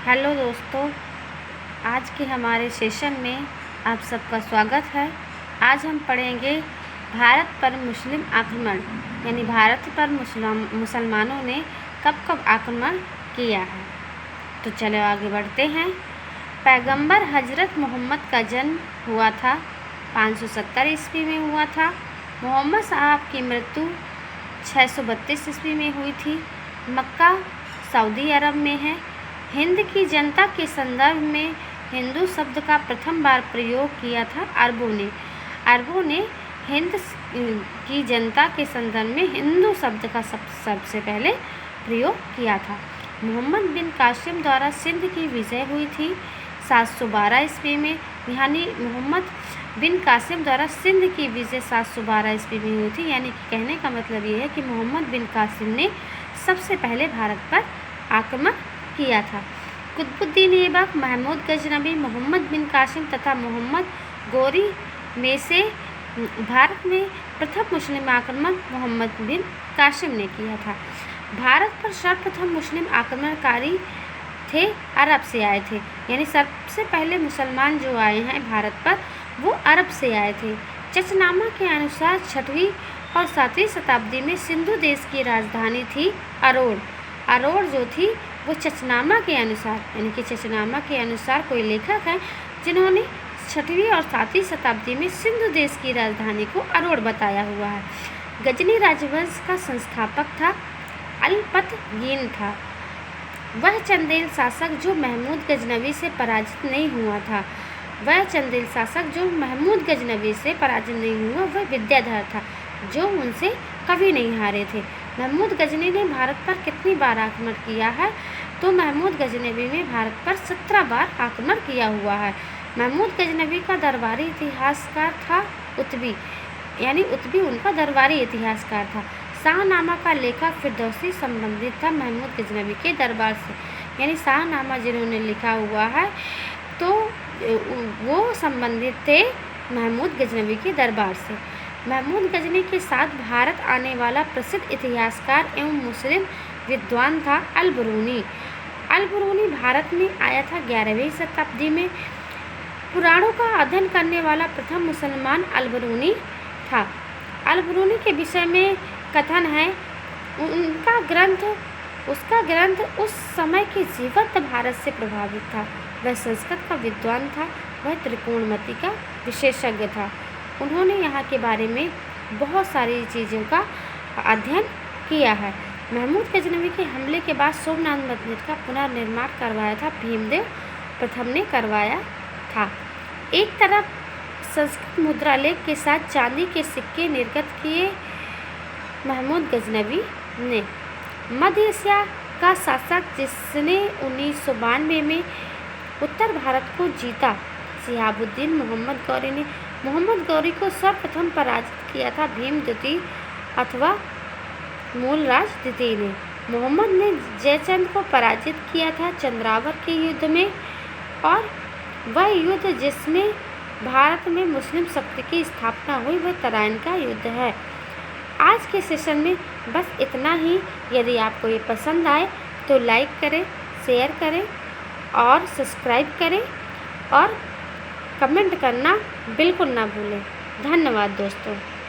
Hello दोस्तों, आज के हमारे सेशन में आप सबका स्वागत है। आज हम पढ़ेंगे भारत पर मुस्लिम आक्रमण, यानी भारत पर मुसलमानों ने कब कब आक्रमण किया है। तो चलो आगे बढ़ते हैं। पैगंबर हजरत मोहम्मद का जन्म हुआ था 570 ईस्वी में हुआ था। मोहम्मद साहब की मृत्यु 632 ईस्वी में हुई थी। मक्का सऊदी अरब में है। हिंद की जनता के संदर्भ में हिंदू शब्द का प्रथम बार प्रयोग किया था अरबों ने हिंद की जनता के संदर्भ में हिंदू शब्द का सबसे पहले प्रयोग किया था। मोहम्मद बिन कासिम द्वारा सिंध की विजय हुई थी 712 ईस्वी में, यानी मोहम्मद बिन कासिम द्वारा सिंध की विजय 712 ईस्वी में हुई थी। यानी कहने का मतलब ये है कि मोहम्मद बिन कासिम ने सबसे पहले भारत पर आक्रमण किया था। कुतुबुद्दीन ऐबक, महमूद गजनवी, मोहम्मद बिन कासिम तथा मोहम्मद गौरी में से भारत में प्रथम मुस्लिम आक्रमण मोहम्मद बिन कासिम ने किया था। भारत पर सर्वप्रथम मुस्लिम आक्रमणकारी थे अरब से आए थे, यानी सबसे पहले मुसलमान जो आए हैं भारत पर वो अरब से आए थे। चचनामा के अनुसार 6वीं और 7वीं शताब्दी में सिंधु देश की राजधानी थी अरोड़ जो थी वो चचनामा के अनुसार, यानी कि चचनामा के अनुसार कोई लेखक हैं जिन्होंने 6वीं और 7वीं शताब्दी में सिंधु देश की राजधानी को अरोड़ बताया हुआ है। गजनी राजवंश का संस्थापक था अल्पतगीन था। वह चंदेल शासक जो महमूद गजनवी से पराजित नहीं हुआ, वह विद्याधर था जो उनसे कभी नहीं हारे थे। महमूद गजनी ने भारत पर कितनी बार आक्रमण किया है? तो महमूद गजनवी ने भारत पर 17 बार आक्रमण किया हुआ है। महमूद गजनवी का दरबारी इतिहासकार था उत्बी, यानी उत्बी उनका दरबारी इतिहासकार था। शाहनामा का लेखक फिरदौसी संबंधित था महमूद गजनवी के दरबार से, यानी शाहनामा जिन्होंने लिखा हुआ है तो वो संबंधित थे महमूद गजनवी के दरबार से। महमूद गजनी के साथ भारत आने वाला प्रसिद्ध इतिहासकार एवं मुस्लिम विद्वान था अल-बरूनी भारत में आया था 11वीं शताब्दी में। पुराणों का अध्ययन करने वाला प्रथम मुसलमान अल-बरूनी था। अल-बरूनी के विषय में कथन है उसका ग्रंथ उस समय के जीवंत भारत से प्रभावित था। वह संस्कृत का विद्वान था, वह त्रिकोणमिति का विशेषज्ञ था। उन्होंने यहाँ के बारे में बहुत सारी चीज़ों का अध्ययन किया है। महमूद गजनवी के हमले के बाद सोमनाथ मंदिर का पुनर्निर्माण करवाया था भीमदेव प्रथम ने करवाया था। एक तरफ संस्कृत मुद्रा लेख के साथ चांदी के सिक्के निर्गत किए महमूद गजनवी ने। मध्य एशिया का शासक जिसने 1992 में उत्तर भारत को जीता, शिहाबुद्दीन मोहम्मद गौरी को सर्वप्रथम पराजित किया था भीम द्वितीय अथवा मूलराज द्वितीय ने। मोहम्मद ने जयचंद को पराजित किया था चंद्रावर के युद्ध में, और वह युद्ध जिसमें भारत में मुस्लिम शक्ति की स्थापना हुई वह तराइन का युद्ध है। आज के सेशन में बस इतना ही। यदि आपको ये पसंद आए तो लाइक करें, शेयर करें और सब्सक्राइब करें और कमेंट करना बिल्कुल ना भूलें। धन्यवाद दोस्तों।